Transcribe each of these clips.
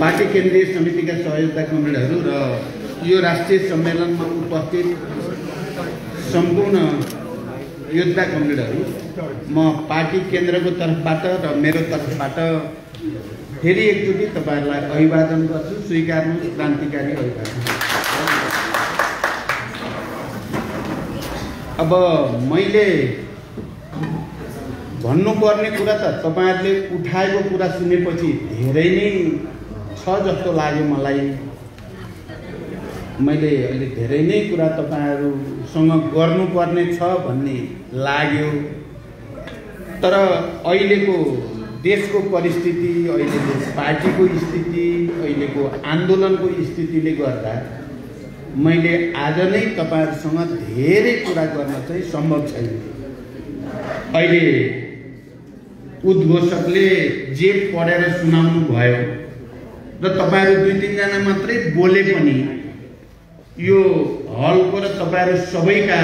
Party केन्द्रीय समितिका सहयोगता कमरेडहरू र यो राष्ट्रिय सम्मेलनमा उपस्थित सम्पूर्ण योद्धा कमरेडहरू, म पार्टी केन्द्रको तर्फबाट र मेरो तर्फबाट फेरि एकचोटि तपाईहरुलाई अभिवादन गर्छु। स्वीकार्नुहोस् क्रान्तिकारी अभिवादन। अब मैले भन्नुपर्ने कुरा त तपाईहरुले उठाएको कुरा सुनेपछि धेरै नै छ जस्तो लाग्यो मलाई। मैले अहिले धेरै नै कुरा तपाईहरुसँग गर्नुपर्ने छ भन्ने लाग्यो। तर अहिलेको देशको परिस्थिति, अहिलेको पार्टीको स्थिति, अहिलेको आन्दोलनको स्थितिले गर्दा मैले आज नै तपाईहरुसँग धेरै कुरा गर्न चाहिँ सम्भव छैन। अहिले उद्घोषकले जे पढेर सुनाउनु भयो र तपाईहरु दुई तीन जना मात्रै बोले पनि यो हलको र तपाईहरु सबैका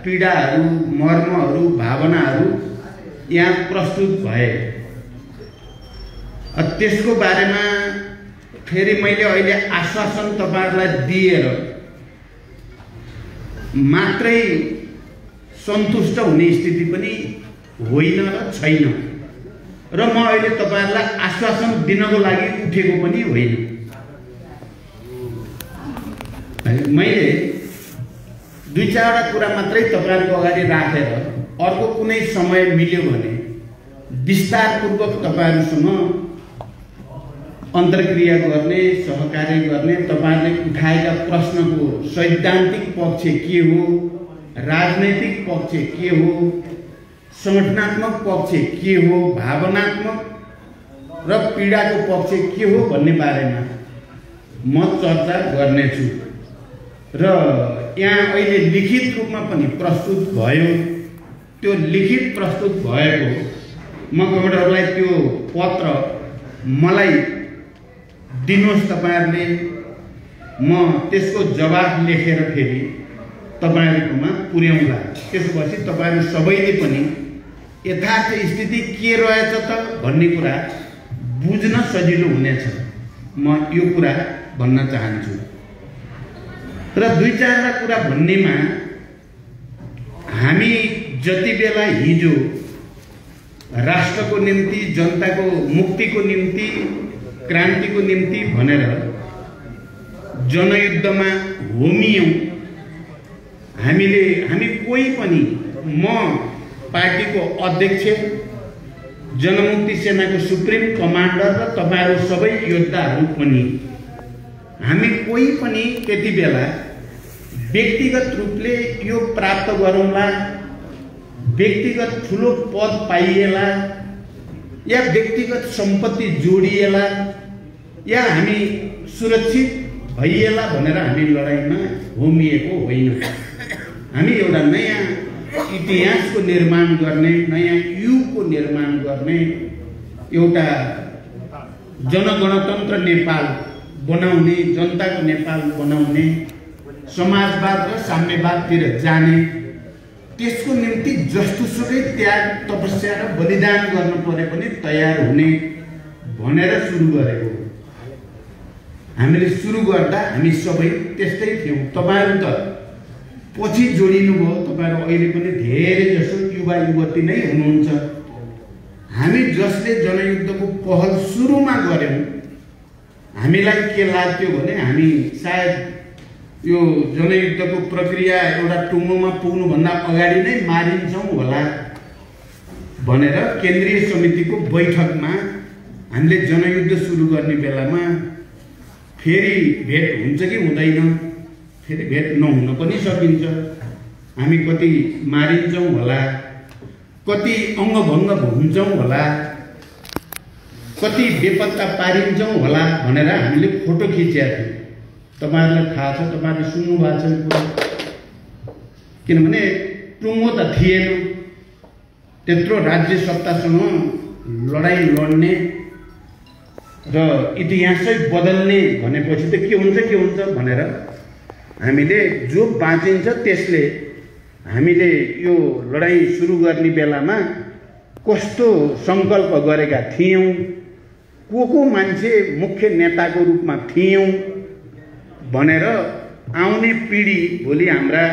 पीडाहरू, मर्महरू, भावनाहरू यहाँ प्रस्तुत भए। त्यसको बारेमा फेरि मैले अहिले आश्वासन तपाईहरुलाई दिएर मात्रै सन्तुष्ट हुने स्थिति पनि होइन र छैन, र म अहिले तपाईहरुलाई आश्वासन दिनको लागि उठेको पनि होइन। मैले दुई चारवटा कुरा मात्रै तपाईहरुको अगाडि राखेर अर्को कुनै समय मिल्यो भने विस्तारपूर्वक तपाईहरुसँग अन्तर्क्रिया गर्ने, सहकार्य गर्ने, तपाईहरुले उठाएका प्रश्नको सैद्धान्तिक पक्ष के हो, राजनैतिक पक्ष के हो, संगठनात्मक पक्ष के हो, भावनात्मक र पीडाको पक्ष के हो भन्ने बारेमा म चर्चा गर्नेछु। र यहाँ अहिले लिखित रूपमा पनि प्रस्तुत भयो। त्यो लिखित प्रस्तुत भएको म कमरेडहरूलाई त्यो पत्र मलाई दिनुहोस् तपाईहरुले, म त्यसको जवाफ लेखेर फेरि तपाईहरुकोमा पुर्याउँला। त्यसपछि तपाईहरु सबैले पनि यथार्थ स्थिति के रहेछ त भन्ने कुरा बुझ्न सजिलो हुनेछ। म यो कुरा भन्न चाहन्छु। र दुई चारवटा कुरा भन्नेमा हामी जति बेला हिजो राष्ट्रको निम्ति, जनताको मुक्तिको निम्ति, क्रान्तिको निम्ति भनेर जनयुद्धमा होमियौं, हामी कोही पनि, म पार्टीको अध्यक्ष, जनमुक्ति सेनाको सुप्रिम कमान्डर र तपाईहरु सबै योद्धाहरू पनि, हामी कोही पनि त्यति बेला व्यक्तिगत रूपले यो प्राप्त गरौँला, व्यक्तिगत ठुलो पद पाइएला या व्यक्तिगत सम्पत्ति जोडिएला या हामी सुरक्षित भइएला भनेर हामी लडाईँमा होमिएको होइन। हामी एउटा नयाँ इतिहासको निर्माण गर्ने, नयाँ युगको निर्माण गर्ने, एउटा जनगणतन्त्र नेपाल बनाउने, जनताको नेपाल बनाउने, समाजवाद र साम्यवादतिर जाने, त्यसको निम्ति जस्तोसुकै त्याग, तपस्या र बलिदान गर्नु परे पनि तयार हुने भनेर सुरु गरेको। हामीले सुरु गर्दा हामी सबै त्यस्तै थियौं। तपाईहरु त पछि जोडिनु भयो, तपाईहरु अहिले पनि धेरै जसो युवा युवती नै हुनुहुन्छ। हामी जसले जनयुद्धको पहल सुरुमा गर्यौं, हामीलाई के लाग्थ्यो भने हामी सायद यो जनयुद्धको प्रक्रिया एउटा टुङ्गोमा पुग्नु भन्दा अगाडि नै मारिन्छौं होला भनेर केन्द्रीय समितिको बैठकमा हामीले जनयुद्ध सुरु गर्ने बेलामा फेरि भेट हुन्छ कि हुँदैन, फेरि भेट नहुन पनि सकिन्छ, हामी कति मारिन्छौं होला, कति अङ्गभङ्ग हुन्छौं होला, कति बेपत्ता पारिन्छौं होला भनेर हामीले फोटो खिचेका थियौं। तपाईहरुलाई थाहा छ, तपाईहरुले सुन्नु भएको छ कुरा। किनभने टुङ्गो त थिएन, त्यत्रो राज्य सत्तासँग लडाई लड्ने र इतिहासै बदल्ने भनेपछि त के हुन्छ भनेर हामीले जो बाँचिन्छ त्यसले हामीले यो लडाई सुरु गर्ने बेलामा कस्तो संकल्प गरेका थियौं को मान्छे मुख्य नेताको रूपमा थियौँ भनेर आउने पिढी, भोलि हाम्रा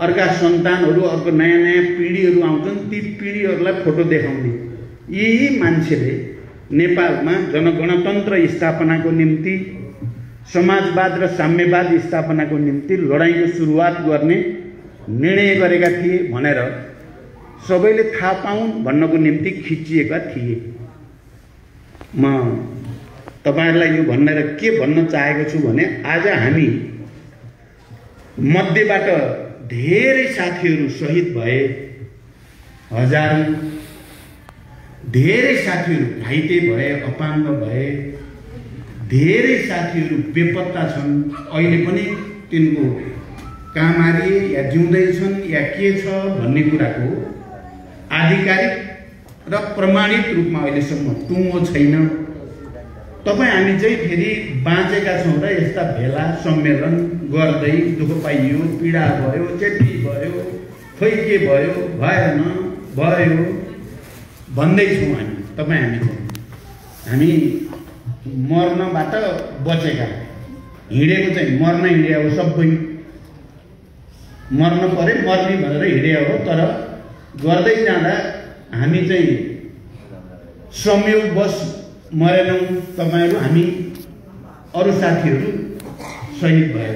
अर्का सन्तानहरू, अर्को नयाँ नयाँ पिढीहरू आउँछन्, ती पिढीहरूलाई फोटो देखाउने। यही मान्छेले नेपालमा जनगणतन्त्र स्थापनाको निम्ति, समाजवाद र साम्यवाद स्थापनाको निम्ति लडाईँको सुरुवात गर्ने निर्णय गरेका थिए भनेर सबैले थाहा पाउन् भन्नको निम्ति खिचिएका थिए। म तपाईहरुलाई यो भनेर के भन्न चाहेको छु भने आज हामी मध्येबाट धेरै साथीहरू शहीद भए, हजारौं धेरै साथीहरू घाइते भए, अपाङ्ग भए, धेरै साथीहरू बेपत्ता छन्। अहिले पनि तिनको कामारिए या जिउँदै छन् या के छ भन्ने कुराको आधिकारिक र प्रमाणित रूपमा अहिलेसम्म टुङ्गो छैन। तपाईँ हामी चाहिँ फेरि बाँचेका छौँ र यस्ता भेला सम्मेलन गर्दै दुःख पाइयो, पीडा भयो, चेती भयो, खोइ के भयो, भएन भयो भन्दैछौँ हामी। तपाईँ हामी चाहिँ हामी मर्नबाट बचेका, हिँडेको चाहिँ मर्न हिँडे हो, सबै मर्न परे मर्ने भनेर हिँडे हो। तर गर्दै जाँदा हामी चाहिँ संयोगवश मरेनौँ। तपाईहरु हामी अरु साथीहरू शहीद भए,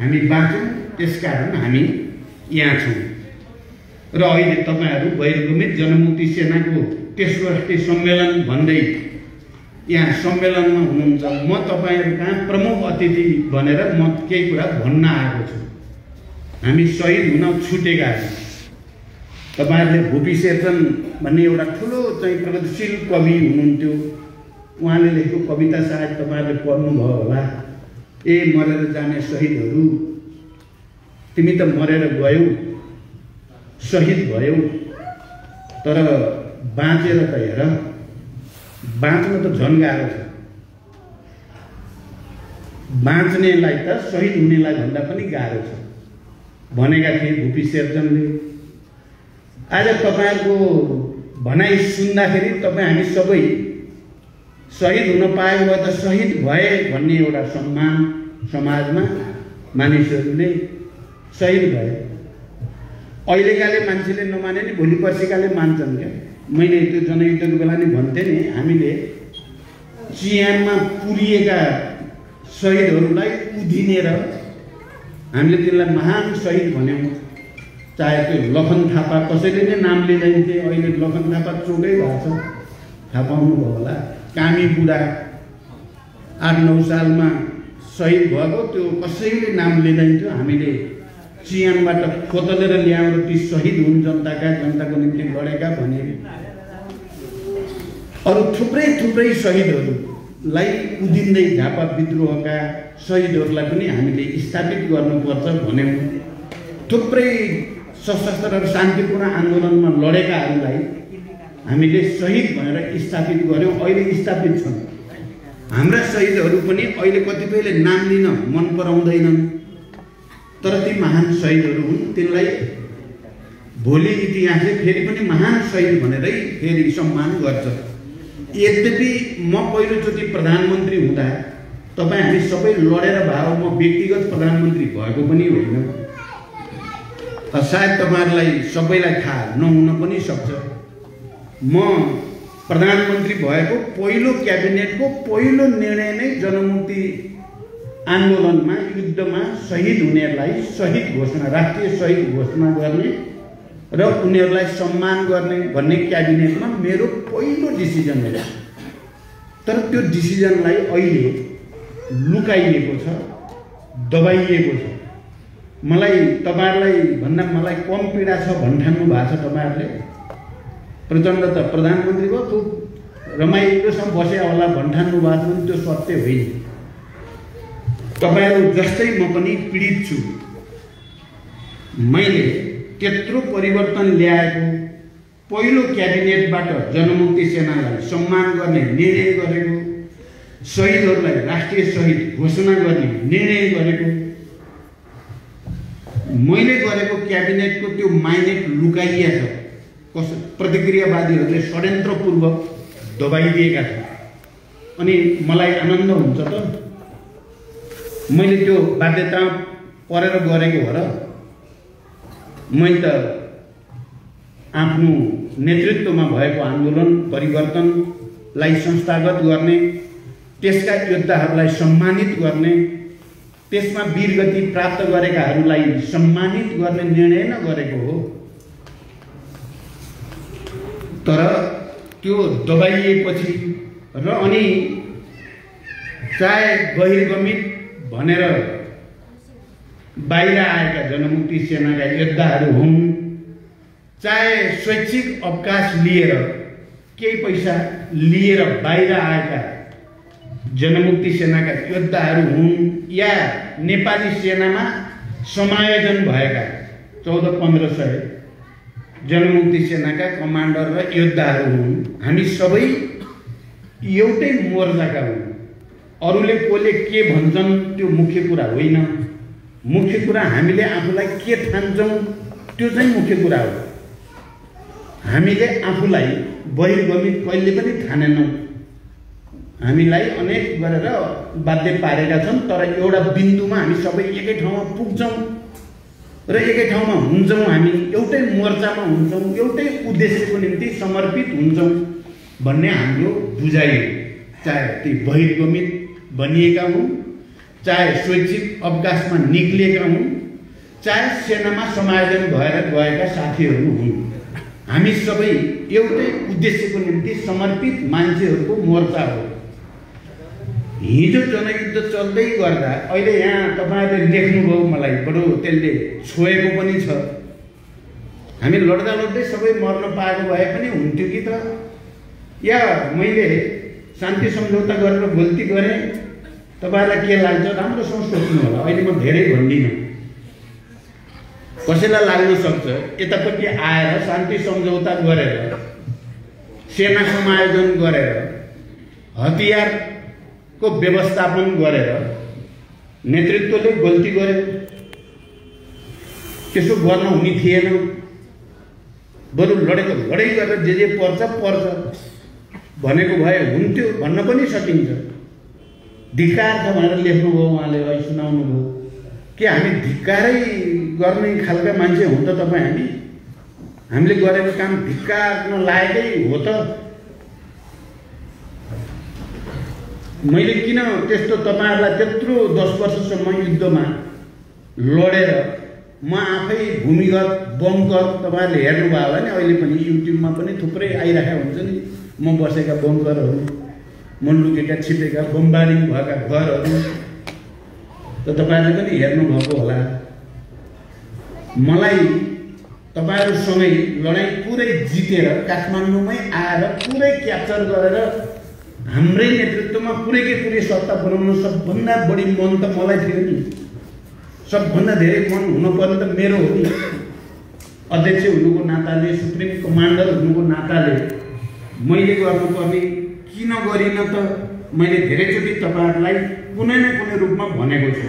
हामी बाँच्यौँ, त्यसकारण हामी यहाँ छौँ। र अहिले तपाईहरु वैरगम्य जनमुक्ति सेनाको तेस्रो राष्ट्रिय सम्मेलन भन्दै यहाँ सम्मेलनमा हुनुहुन्छ। म तपाईहरुका प्रमुख अतिथि भनेर म केही कुरा भन्न आएको छु। हामी शहीद हुन छुटेका छौँ। तपाईहरुले भूपी शेरचन भन्ने एउटा ठुलो चाहिँ प्रगतिशील कवि हुनुहुन्थ्यो, उहाँले लेखेको कविता सायद तपाईहरुले पढ्नुभयो होला। ए मरेर जाने शहीदहरू, तिमी त मरेर गयौ, शहीद भयौ, तर बाँचेर त हेर, बाँच्न त झन् गाह्रो छ। बाँच्नेलाई त शहीद हुनेलाई भन्दा पनि गाह्रो छ भनेका थिए भूपी शेरचनले। आज तपाईहरुको भनाइ सुन्दाखेरि तपाईँ हामी सबै शहीद हुन पाएको भए त शहीद भए भन्ने एउटा सम्मान समाजमा मानिसहरूले शहीद भए। अहिलेकाले मान्छेले नमाने नि भोलि पर्सिकाले मान्छन् क्या। मैले त्यो जनयुद्धको बेला नि भन्थे नि, हामीले चियानमा पुरिएका शहीदहरूलाई उधिनेर हामीले तिनलाई महान शहीद भन्यौँ। चाहे त्यो लखन थापा, कसैले नै नाम लिँदैन्थे, अहिले लखन थापा चोकै भएको छ, थाहा पाउनुभयो होला। कामी बुढा 8-9 सालमा शहीद भएको, त्यो कसैले नाम लिँदैन्थ्यो। हामीले चियानबाट खोतलेर ल्याएर ती शहीद हुन् जनताको निम्ति लडेका भने। अरू थुप्रै शहीदहरूलाई उदिँदै झापा विद्रोहका शहीदहरूलाई पनि हामीले स्थापित गर्नुपर्छ भन्यौँ। थुप्रै सशस्त्र र शान्तिपूर्ण आन्दोलनमा लडेकाहरूलाई हामीले शहीद भनेर स्थापित गर्यौँ, अहिले स्थापित छन्। हाम्रा शहीदहरू पनि अहिले कतिपयले नाम लिन मन पराउँदैनन्, तर ती महान शहीदहरू हुन्। तिनलाई भोलि इतिहासले फेरि पनि महान शहीद भनेरै फेरि सम्मान गर्छ। यद्यपि म पहिलोचोटि प्रधानमन्त्री हुँदा तपाईँ हामी सबै लडेर भयो, म व्यक्तिगत प्रधानमन्त्री भएको पनि होइन। सायद तपाईहरुलाई सबैलाई थाहा नहुन पनि सक्छ। म प्रधानमन्त्री भएको पहिलो क्याबिनेटको पहिलो निर्णय नै जनमुक्ति आन्दोलनमा, युद्धमा शहीद हुनेहरूलाई शहीद घोषणा, राष्ट्रिय शहीद घोषणा गर्ने र उनीहरूलाई सम्मान गर्ने भन्ने क्याबिनेटमा मेरो पहिलो डिसिजन हो। तर त्यो डिसिजनलाई अहिले लुकाइएको छ, दबाइएको छ। मलाई तपाईहरुलाई भन्दा मलाई कम पीडा छ भन्ठान्नु भएको छ तपाईहरुले। प्रचण्ड त प्रधानमन्त्री भयो, खुब रमाइलोसँग बसे होला भन्ठान्नु भएको छ, त्यो सत्य होइन। तपाईहरु जस्तै म पनि पीडित छु। मैले त्यत्रो परिवर्तन ल्याएको पहिलो क्याबिनेटबाट जनमुक्ति सेनालाई सम्मान गर्ने निर्णय गरेको, शहीदहरूलाई राष्ट्रिय शहीद घोषणा गर्ने निर्णय गरेको, मैले गरेको क्याबिनेटको त्यो माइनेट लुकाइएको छ। प्रतिक्रियावादीहरूले षड्यन्त्रपूर्वक दबाइदिएका छन्। अनि मलाई आनन्द हुन्छ त मैले त्यो बाध्यता परेर गरेको हो र मैले त आफ्नो नेतृत्वमा भएको आन्दोलन परिवर्तनलाई संस्थागत गर्ने, त्यसका योद्धाहरूलाई सम्मानित गर्ने, त्यसमा वीरगति प्राप्त गरेकाहरूलाई सम्मानित गर्ने निर्णय न गरेको हो। तर त्यो दबाइएपछि र अनि चाहे बहिर्गमित भनेर बाहिर आएका जनमुक्ति सेनाका योद्धाहरू हुन्, चाहे शैक्षिक अवकाश लिएर केही पैसा लिएर बाहिर आएका जनमुक्ति सेनाका योद्धाहरू हुन्, या नेपाली सेनामा समायोजन भएका 1400-1500 जनमुक्ति सेनाका कमान्डर र योद्धाहरू हुन्, हामी सबै एउटै मोर्चाका हुन्। अरूले कसले के भन्छन् त्यो मुख्य कुरा होइन। मुख्य कुरा हामीले आफूलाई के ठान्छौँ त्यो चाहिँ मुख्य कुरा हो। हामीले आफूलाई बहिर्गमित कहिले पनि ठानेनौँ। हामीलाई अनेक गरेर बाध्य पारेका छन्, तर एउटा बिन्दुमा हामी सबै एकै ठाउँमा पुग्छौँ र एकै ठाउँमा हुन्छौँ। हामी एउटै मोर्चामा हुन्छौँ, एउटै उद्देश्यको निम्ति समर्पित हुन्छौँ भन्ने हाम्रो बुझाइ हो। चाहे ती बहिर्गमित बनिएका हुन्, चाहे शैक्षिक अवकाशमा निक्लिएका हुन्, चाहे सेनामा समायोजन भएर गएका साथीहरू हुन्, हामी सबै एउटै उद्देश्यको निम्ति समर्पित मान्छेहरूको मोर्चा हो। हिजो जनयुद्ध चल्दै गर्दा अहिले यहाँ तपाईँहरूले लेख्नुभयो, मलाई बडो त्यसले छोएको पनि छ। हामी लड्दा लड्दै सबै मर्न पाएको भए पनि हुन्थ्यो कि त, या मैले शान्ति सम्झौता गरेर गल्ती गरेँ? तपाईँलाई के लाग्छ? राम्रोसँग सोच्नु होला। अहिले म धेरै भन्दिनँ, कसैलाई लाग्न सक्छ यतापट्टि आएर शान्ति सम्झौता गरेर, सेना समायोजन गरेर, हतियारको व्यवस्थापन गरेर नेतृत्वले गल्ती गर्यो, त्यसो गर्न हुने थिएन। बरु लडेको लडाइँ गरेर जे पर्छ भनेको भए हुन्थ्यो भन्न पनि सकिन्छ। धिक्कार छ भनेर लेख्नुभयो उहाँले, अहिले सुनाउनुभयो। के हामी धिक्कारै गर्ने खालका मान्छे हुन् त तपाईँ? हामीले गरेको काम धिक्कार लायकै हो त? मैले किन त्यस्तो तपाईँहरूलाई त्यत्रो 10 वर्षसम्म युद्धमा लडेर म आफै भूमिगत बङ्कर तपाईँहरूले हेर्नुभयो होला नि, अहिले पनि युट्युबमा पनि थुप्रै आइरहेको हुन्छ नि, म बसेका बङ्करहरू, म लुकेका छिपेका बमबारिङ भएका घरहरू त तपाईँहरूले पनि हेर्नुभएको होला। मलाई तपाईँहरूसँगै लडाइँ पुरै जितेर काठमाडौँमै आएर पुरै क्याप्चर गरेर हाम्रै नेतृत्वमा पुरैकै पुरै सत्ता बनाउन सबभन्दा बढी मन त मलाई थियो नि। सबभन्दा धेरै मन हुनुपर्ने त मेरो हो नि। अध्यक्ष हुनुको नाताले, सुप्रिम कमान्डर हुनुको नाताले मैले गर्नुपर्ने किन गरिनँ त? मैले धेरैचोटि तपाईँहरूलाई कुनै न कुनै रूपमा भनेको छु।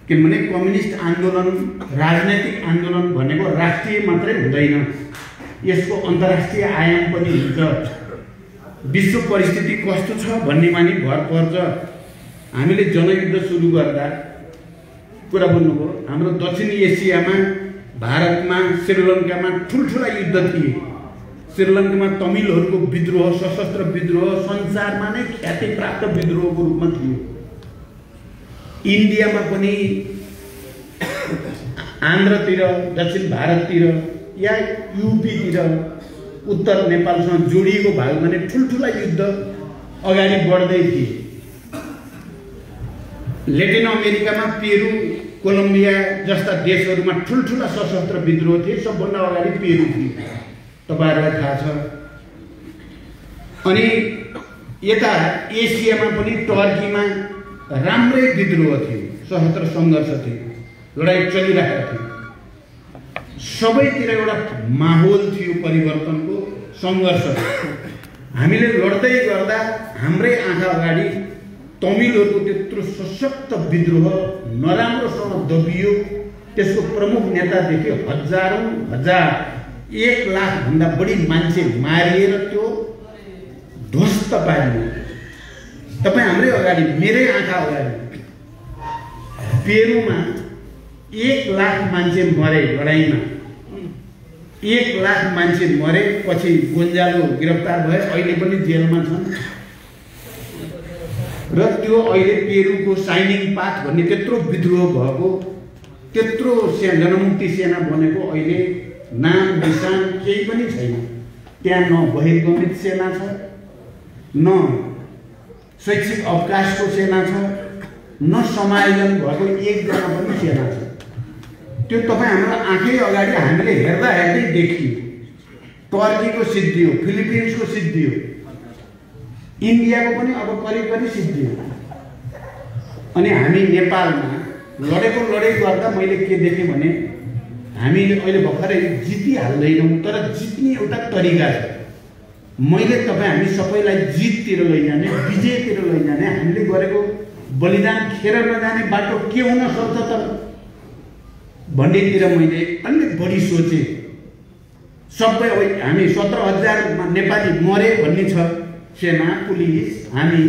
किनभने कम्युनिस्ट आन्दोलन, राजनैतिक आन्दोलन भनेको राष्ट्रिय मात्रै हुँदैन, यसको अन्तर्राष्ट्रिय आयाम पनि हुन्छ। विश्व परिस्थिति कस्तो छ भन्नेमा नि भर पर्छ। हामीले जनयुद्ध सुरु गर्दा कुरा भन्नुभयो, हाम्रो दक्षिण एसियामा, भारतमा, श्रीलङ्कामा ठुल्ठुला युद्ध थिए। श्रीलङ्कामा तमिलहरूको विद्रोह, सशस्त्र विद्रोह संसारमा नै ख्याति प्राप्त विद्रोहको रूपमा थियो। इन्डियामा पनि, आन्ध्रतिर, दक्षिण भारततिर या युपीतिर, उत्तर नेपालसँग जोडिएको भागमा नै ठुल्ठुला युद्ध अगाडि बढ्दै थिए। ल्याटिन अमेरिकामा पेरु, कोलम्बिया जस्ता देशहरूमा ठुल्ठुला सशस्त्र विद्रोह थिए। सबभन्दा अगाडि पेरु थियो, तपाईँहरूलाई थाहा छ। अनि यता एसियामा पनि टर्कीमा राम्रै विद्रोह थियो, सशस्त्र सङ्घर्ष थियो, लडाइँ चलिरहेको थियो। सबैतिर एउटा माहौल थियो परिवर्तनको, सङ्घर्ष। हामीले लड्दै गर्दा हाम्रै आँखा अगाडि तमिलहरूको त्यत्रो सशक्त विद्रोह नराम्रोसँग दबियो। त्यसको प्रमुख नेतादेखि हजारौँ, 1 लाखभन्दा बढी मान्छे मारिएर त्यो ध्वस्त पार्नु। तपाईँ हाम्रै अगाडि, मेरै आँखा अगाडि पेरुमा 1 लाख मान्छे मरे लडाइँमा, 1 लाख मान्छे मरे। पछि गोन्जालो गिरफ्तार भए, अहिले पनि जेलमा छन्। र त्यो अहिले पेरुको साइनिङ पाथ भन्ने त्यत्रो विद्रोह भएको, त्यत्रो जनमुक्ति सेना बनेको अहिले नाम निशान केही पनि छैन। त्यहाँ न बहिर्गमित सेना छ, न शैक्षिक अवकाशको सेना छ, न समायोजन भएको एकजना पनि सेना छ। त्यो तपाईँ हाम्रो आँखै अगाडि हामीले हेर्दा हेर्दै देखियो। टर्कीको सिद्धियो, फिलिपिन्सको सिद्धियो, इन्डियाको पनि अब करिब करिब सिद्धियो। अनि हामी नेपालमा लडै गर्दा मैले के देखेँ भने हामीले अहिले भर्खरै जितिहाल्दैनौँ, तर जित्ने एउटा तरिका छ। मैले हामी सबैलाई जिततिर लैजाने, विजयतिर लैजाने, हामीले गरेको बलिदान खेर नजाने बाटो के हुन सक्छ त भन्नेतिर मैले अलिक बढी सोचेँ। सबै अब हामी 17,000 नेपाली मरे भन्ने छ, सेना, पुलिस, हामी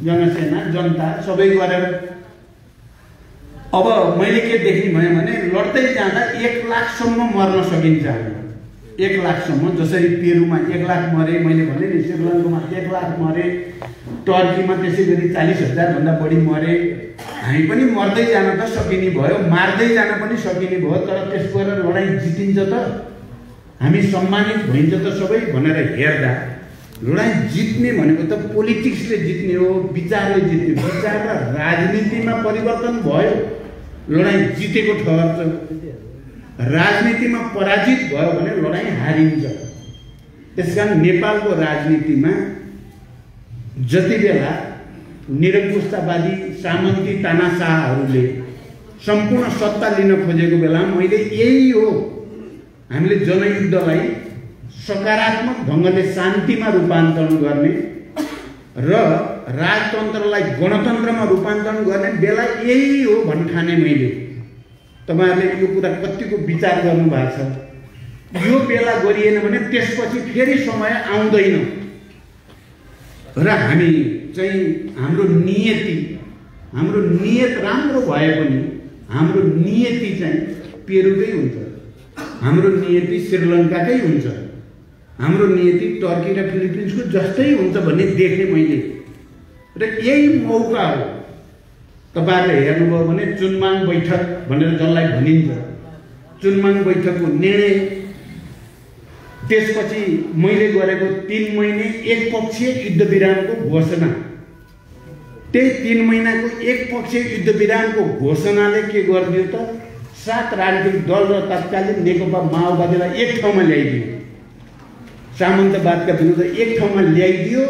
जनसेना, जनता सबै गरेर। अब मैले के देख्ने भयो भने लड्दै जाँदा 1 लाखसम्म मर्न सकिन्छ हामी। 1 लाखसम्म, जसरी पेरुमा 1 लाख मरे, मैले भने नि श्रीलङ्कामा 1 लाख मरे, टर्कीमा त्यसै गरी 40,000 भन्दा बढी मरे। हामी पनि मर्दै जान त सकिने भयो, मार्दै जान पनि सकिने भयो, तर त्यसको लडाइँ जितिन्छ त, हामी सम्मानित भइन्छ त सबै भनेर हेर्दा लडाइँ जित्ने भनेको त पोलिटिक्सले जित्ने हो, विचारले जित्ने। विचार र राजनीतिमा परिवर्तन भयो, लडाइँ जितेको ठहर। राजनीतिमा पराजित भयो भने लडाइँ हारिन्छ। त्यसकारण नेपालको राजनीतिमा जति बेला निरङ्कुशतावादी सामन्ती तानाशाहहरूले सम्पूर्ण सत्ता लिन खोजेको बेला मैले यही हो, हामीले जनयुद्धलाई सकारात्मक ढङ्गले शान्तिमा रूपान्तरण गर्ने र राजतन्त्रलाई गणतन्त्रमा रूपान्तरण गर्ने बेला यही हो भन्ठाने मैले। तपाईहरुले यो कुरा कतिको विचार गर्नु भएको छ? यो बेला गरिएन भने त्यसपछि फेरि समय आउँदैन र हामी चाहिँ हाम्रो नियत राम्रो भए पनि हाम्रो नियति चाहिँ पेरुकै हुन्छ, हाम्रो नियति श्रीलङ्काकै हुन्छ, हाम्रो नियति टर्की र फिलिपिन्सको जस्तै हुन्छ भन्ने देखेँ मैले। र यही मौका हो। तपाईहरुले हेर्नुभयो भने चुनमाङ बैठक भनेर जसलाई भनिन्छ, चुनमाङ बैठकको निर्णय, त्यसपछि मैले गरेको 3 महिने एकपक्षीय युद्धविरामको घोषणा, त्यही 3 महिनाको एकपक्षीय युद्धविरामको घोषणाले के गरिदियो त 7 राजनीतिक दल र तत्कालीन नेकपा माओवादीलाई एक ठाउँमा ल्याइदियो, सामन्तवादका विरुद्ध एक ठाउँमा ल्याइदियो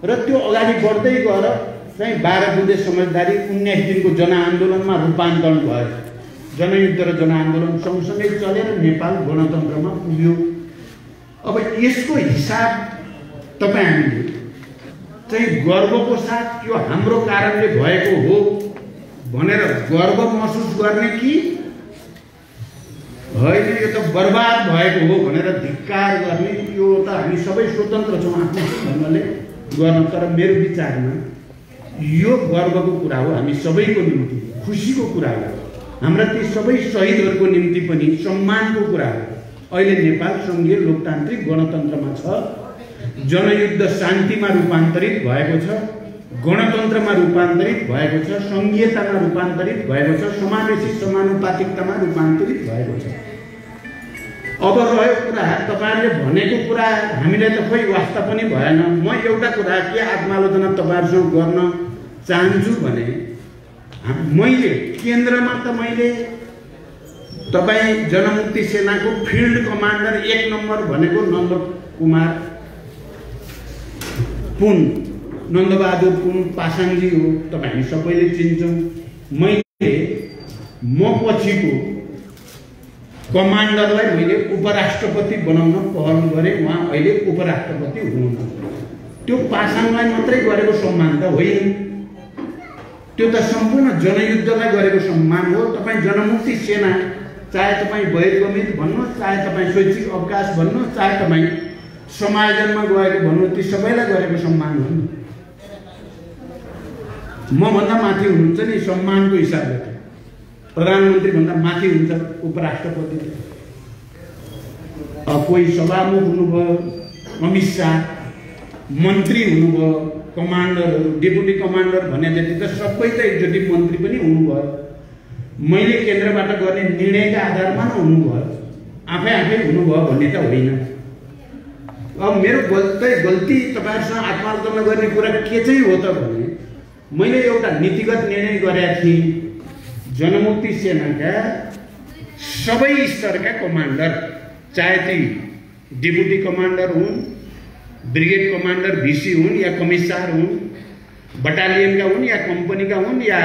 र त्यो अगाडि बढ्दै गएर चाहिँ 12 बुँदे समझदारी 19 दिनको जनआन्दोलनमा रूपान्तरण भयो। जनयुद्ध र जनआन्दोलन सँगसँगै चलेर नेपाल गणतन्त्रमा पुग्यो। अब यसको हिसाब तपाईँ हामीले चाहिँ गर्वको साथ यो हाम्रो कारणले भएको हो भनेर गर्व महसुस गर्ने कि होइन यो त बर्बाद भएको हो भनेर धिक्कार गर्ने, यो त हामी सबै स्वतन्त्र छौँ आफ्नो ढङ्गले गर्न। तर मेरो विचारमा यो गर्वको कुरा हो, हामी सबैको निम्ति खुसीको कुरा हो, हाम्रा ती सबै शहीदहरूको निम्ति पनि सम्मानको कुरा हो। अहिले नेपाल सङ्घीय लोकतान्त्रिक गणतन्त्रमा छ, जनयुद्ध शान्तिमा रूपान्तरित भएको छ, गणतन्त्रमा रूपान्तरित भएको छ, सङ्घीयतामा रूपान्तरित भएको छ, समावेशी समानुपातिकतामा रूपान्तरित भएको छ। अब रह्यो कुरा तपाईहरुले भनेको कुरा, हामीलाई त खोइ वास्ता पनि भएन। म एउटा कुरा के आत्मालोचना तपाईहरुसँग गर्न चाहन्छु भने मैले केन्द्रमा त मैले तपाईँ जनमुक्ति सेनाको फिल्ड कमान्डर 1 नम्बर भनेको नन्दकुमार पुन, नन्दबहादुर पुन पासाङजी हो, तपाईँ हामी सबैले चिन्छौँ। मैले म पछिको कमान्डरलाई मैले उपराष्ट्रपति बनाउन पहल गरेँ, उहाँ अहिले उपराष्ट्रपति हुनुहुन्छ। त्यो पासाङलाई मात्रै गरेको सम्मान त होइन, त्यो त सम्पूर्ण जनयुद्धलाई गरेको सम्मान हो। तपाईँ जनमुक्ति सेना, चाहे तपाईँ बहिर्गमित भन्नुहोस्, चाहे तपाईँ शैक्षिक अवकाश भन्नुहोस्, चाहे तपाईँ समायोजनमा गएको भन्नु ती सबैलाई गरेको सम्मान हो नि। मभन्दा माथि हुनुहुन्छ नि सम्मानको हिसाबले त प्रधानमन्त्री भन्दा माथि हुन्छ उपराष्ट्रपति। कोही सभामुख हुनुभयो, अमित शाह मन्त्री हुनुभयो, कमान्डरहरू डेपुटी कमान्डर भने जति त सबै त एकचोटि मन्त्री पनि हुनुभयो। मैले केन्द्रबाट गर्ने निर्णयका आधारमा न हुनुभयो, आफै हुनुभयो भन्ने त होइन। अब मेरो गल्ती तपाईँहरूसँग आत्मालोचना गर्ने कुरा के चाहिँ हो त भने मैले एउटा नीतिगत निर्णय गरेका थिएँ। जनमुक्ति सेनाका सबै स्तरका कमान्डर, चाहे ती डेपुटी कमान्डर हुन्, ब्रिगेड कमान्डर भिसी हुन् या कमिसार हुन्, बटालियनका हुन् या कम्पनीका हुन् या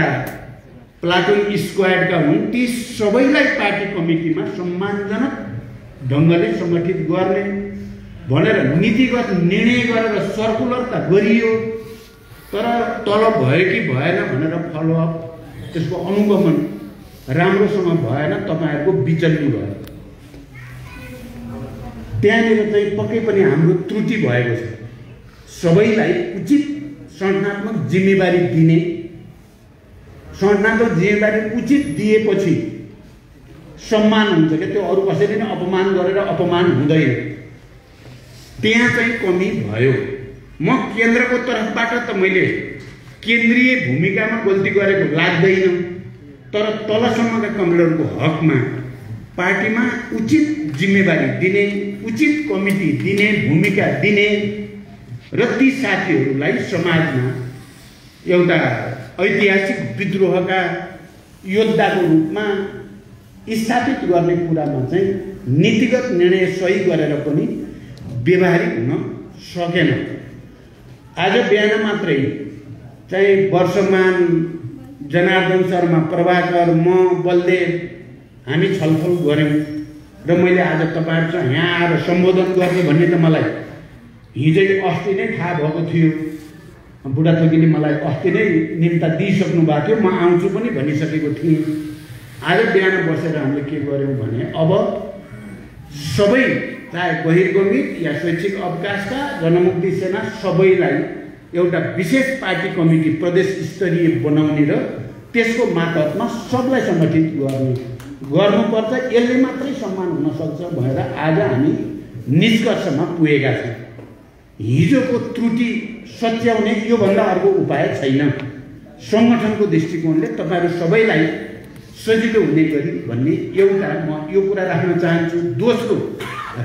प्लाटुन स्क्वाडका हुन्, ती सबैलाई पार्टी कमिटीमा सम्मानजनक ढङ्गले सङ्गठित गर्ने भनेर नीतिगत निर्णय गरेर सर्कुलर त गरियो। तर तलब भयो कि भएन भनेर फलोअप त्यसको अनुगमन राम्रोसँग भएन, तपाईँहरूको बिचल्ली भयो। त्यहाँनिर चाहिँ पक्कै पनि हाम्रो त्रुटि भएको छ। सबैलाई उचित संगठनात्मक जिम्मेवारी दिने, संगठनात्मक जिम्मेवारी उचित दिएपछि सम्मान हुन्छ क्या, त्यो अरू कसैले नै अपमान गरेर अपमान हुँदैन। त्यहाँ चाहिँ कमी भयो। म केन्द्रको तर्फबाट त मैले केन्द्रीय भूमिकामा गल्ती गरेको लाग्दैन, तर तलसम्मका कमान्डरको हकमा पार्टीमा उचित जिम्मेवारी दिने, उचित कमिटी दिने, भूमिका दिने र ती साथीहरूलाई समाजमा एउटा ऐतिहासिक विद्रोहका योद्धाको रूपमा स्थापित गर्ने कुरामा चाहिँ नीतिगत निर्णय सही गरेर पनि व्यवहारिक हुन सकेन। आज बिहान मात्रै चाहिँ वर्षमान, जनार्दन शर्मा, प्रभाकर, म, बलदेव हामी छलफल गऱ्यौँ र मैले आज तपाईँहरूसँग यहाँ आएर सम्बोधन गर्ने भन्ने त मलाई हिजै अस्ति नै थाहा भएको थियो। बुढाथोकीले मलाई अस्ति नै निम्ता दिइसक्नु भएको थियो, म आउँछु पनि भनिसकेको थिएँ। आज बिहान बसेर हामीले के गर्यौँ भने अब सबै चाहे बहिर्गमित या शैक्षिक अवकाशका जनमुक्ति सेना सबैलाई एउटा विशेष पार्टी कमिटी प्रदेश स्तरीय बनाउने र त्यसको मातहतमा सबलाई सङ्गठित गर्नुपर्छ। यसले मात्रै सम्मान हुन सक्छ भनेर आज हामी निष्कर्षमा पुगेका छौँ। हिजोको त्रुटि सच्याउने योभन्दा अर्को उपाय छैन। सङ्गठनको दृष्टिकोणले तपाईँहरू सबैलाई सजिलो हुने गरी भन्ने एउटा म यो कुरा राख्न चाहन्छु। दोस्रो,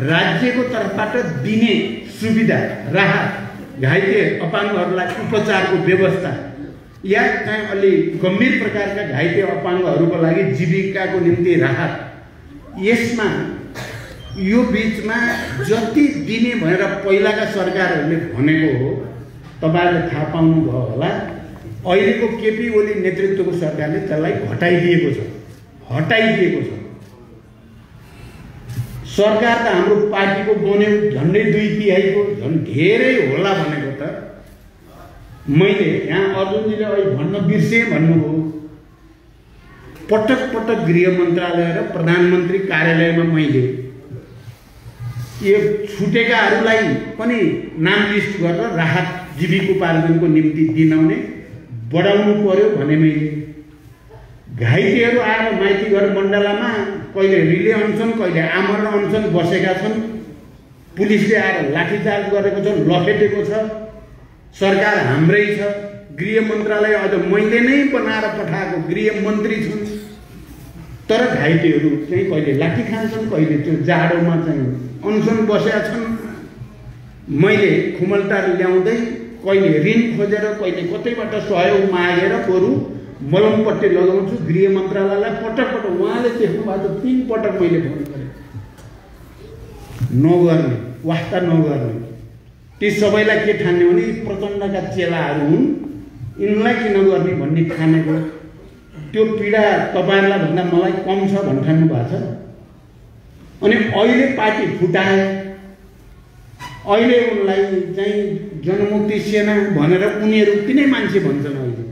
राज्यको तर्फबाट दिने सुविधा, राहत, घाइते अपाङ्गहरूलाई उपचारको व्यवस्था या चाहिँ अलि गम्भीर प्रकारका घाइते अपाङ्गहरूको लागि जीविकाको निम्ति राहत, यसमा यो बिचमा जति दिने भनेर पहिलाका सरकारहरूले भनेको हो तपाईँहरूले थाहा पाउनुभयो होला। अहिलेको केपी ओली नेतृत्वको सरकारले त्यसलाई हटाइदिएको छ। सरकार त हाम्रो पार्टीको बन्यो झन्डै 2/3 झन् धेरै होला भनेको त मैले यहाँ अर्जुनजीले अहिले भन्न बिर्सेँ भन्नुभयो। पटक पटक गृह मन्त्रालय र प्रधानमन्त्री कार्यालयमा मैले यो छुटेकाहरूलाई पनि नाम लिस्ट गरेर राहत जीविकोपार्जनको निम्ति दिनाउने बढाउनु पर्यो भने मैले घाइतेहरू आएर माइती घर मण्डलामा कहिले रिले अनसन, कहिले आमरण अनसन बसेका छन्। पुलिसले आएर लाठीचार्ज गरेको छ, लखेटेको छ। सरकार हाम्रै छ। गृह मन्त्रालय अझ मैले नै बनाएर पठाएको गृह मन्त्री छन्, तर घाइतेहरू चाहिँ कहिले लाठी खान्छन्, कहिले त्यो जाडोमा चाहिँ अनसन बसेका छन्। मैले खुमलटार ल्याउँदै कहिले ऋण खोजेर, कहिले कतैबाट सहयोग मागेर बरु मलमपट्टि लगाउँछु। गृह मन्त्रालयलाई पटक पटक उहाँले देख्नु भएको 3 पटक मैले फोन गरेँ, नगर्ने, वास्ता नगर्ने। ती सबैलाई के ठान्ने भने प्रचण्डका चेलाहरू हुन्, यिनलाई किन गर्ने भन्ने ठानेको। त्यो पीडा तपाईँहरूलाई भन्दा मलाई कम छ भन्ठान्नु भएको छ। अनि अहिले पार्टी फुटाए, अहिले उनलाई चाहिँ जनमुक्ति सेना भनेर उनीहरू तिनै मान्छे भन्छन्। अहिले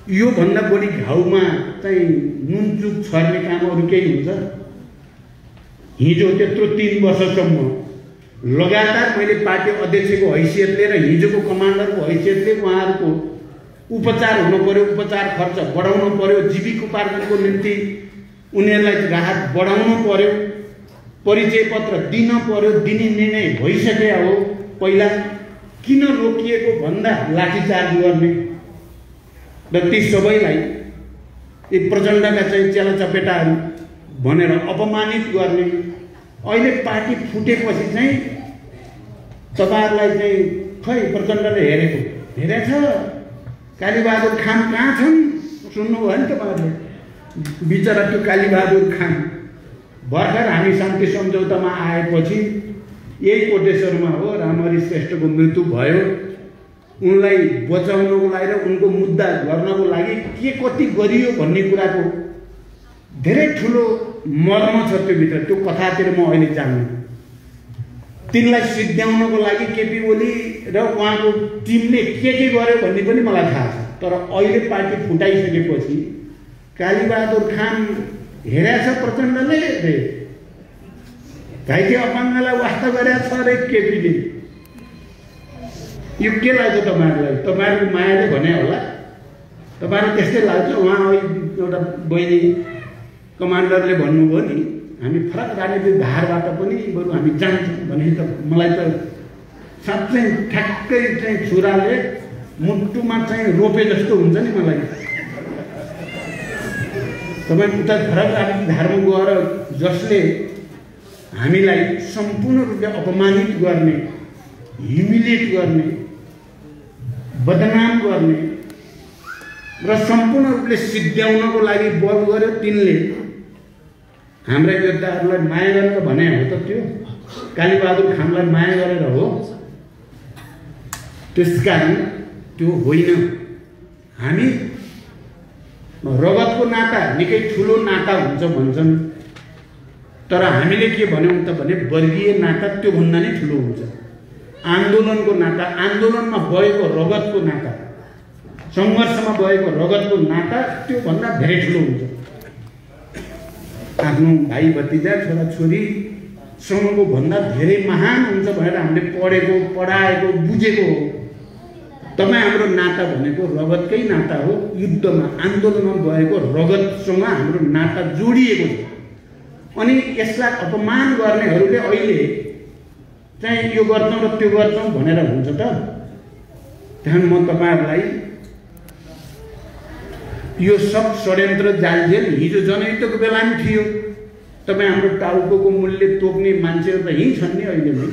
योभन्दा बढी घाउमा चाहिँ नुनचुक छर्ने काम अरू केही हुन्छ? हिजो त्यत्रो 3 वर्षसम्म लगातार मैले पार्टी अध्यक्षको हैसियतले र हिजोको कमान्डरको हैसियतले उहाँहरूको उपचार हुनु पर्यो, उपचार खर्च बढाउनु पर्यो, जीविकोपार्जनको निम्ति उनीहरूलाई राहत बढाउनु पर्यो, परिचय पत्र दिन पर्यो, दिने निर्णय भइसक्यो हो। पहिला किन रोकिएको भन्दा लाठीचार्ज गर्ने र ती सबैलाई प्रचण्डका चाहिँ चेलाचपेटाहरू भनेर अपमानित गर्ने। अहिले पार्टी फुटेपछि चाहिँ तपाईहरुलाई चाहिँ खै प्रचण्डले हेरेछ कालीबहादुर खान कहाँ छन् सुन्नुभयो नि तपाईहरुले। बिचरा त्यो कालीबहादुर खान भर्खर हामी शान्ति सम्झौतामा आएपछि यही कोटेश्वरमा हो रामहरि श्रेष्ठको मृत्यु भयो। उनलाई बचाउनको लागि र उनको मुद्दा गर्नको लागि के कति गरियो भन्ने कुराको धेरै ठुलो मर्म छ त्यो भित्र। त्यो कथातिर म अहिले जान्दिनँ। तिनलाई सिद्ध्याउनको लागि केपी ओली र उहाँको टिमले के गर्यो भन्ने पनि मलाई थाहा छ। तर अहिले पार्टी फुटाइसकेपछि कालीबहादुर खान हेरेछ प्रचण्डले रे घाइते अपाङ्गलाई वास्ता गरेछ रे केपीले। यो के लाग्छ तपाईहरुलाई? तपाईहरुको मायाले भने होला। तपाईहरु त्यस्तै लाग्छ। उहाँ एउटा बहिनी कमान्डरले भन्नुभयो नि हामी फरक राजनीतिक धारबाट पनि बरु हामी जान्छौँ भने त मलाई त साँच्चै ठ्याक्कै चाहिँ छुराले मुटुमा चाहिँ रोपे जस्तो हुन्छ नि मलाई। तपाईँ उता फरक राजनीतिक धारमा गएर जसले हामीलाई सम्पूर्ण रूपले अपमानित गर्ने, ह्युमिलिएट गर्ने, बदनाम गर्ने र सम्पूर्ण रूपले सिद्ध्याउनको लागि बल गर्यो तिनले हाम्रा योद्धाहरूलाई माया गरेर भने हो त त्यो कालीबहादुर खानलाई माया गरेर हो। त्यसकारण त्यो होइन। हामी रगतको नाता निकै ठुलो नाता हुन्छ भन्छन्, तर हामीले के भन्यौं त भने वर्गीय नाता त्यो भन्दा नै ठुलो हुन्छ। आन्दोलनको नाता, आन्दोलनमा बगेको रगतको नाता, संघर्षमा बगेको रगतको नाता त्यो भन्दा धेरै ठुलो हुन्छ। आफ्नो भाइ भतिजा छोराछोरी सँगको भन्दा धेरै महान हुन्छ भनेर हामीले पढेको, पढाएको, बुझेको हो। तपाईँ हाम्रो नाता भनेको रगतकै नाता हो। युद्धमा, आन्दोलनमा बगेको रगतसँग हाम्रो नाता जोडिएको छ। अनि यसलाई अपमान गर्नेहरूले अहिले चाहिँ यो गर्छौँ र त्यो गर्छौँ भनेर हुन्छ त? त्यहाँ म तपाईहरुलाई यो सब षड्यन्त्र जालझेल हिजो जनयुद्धको बेला पनि थियो। तपाईँ हाम्रो टाउको मूल्य तोक्ने मान्छेहरू त यहीँ छन् नि अहिले नै।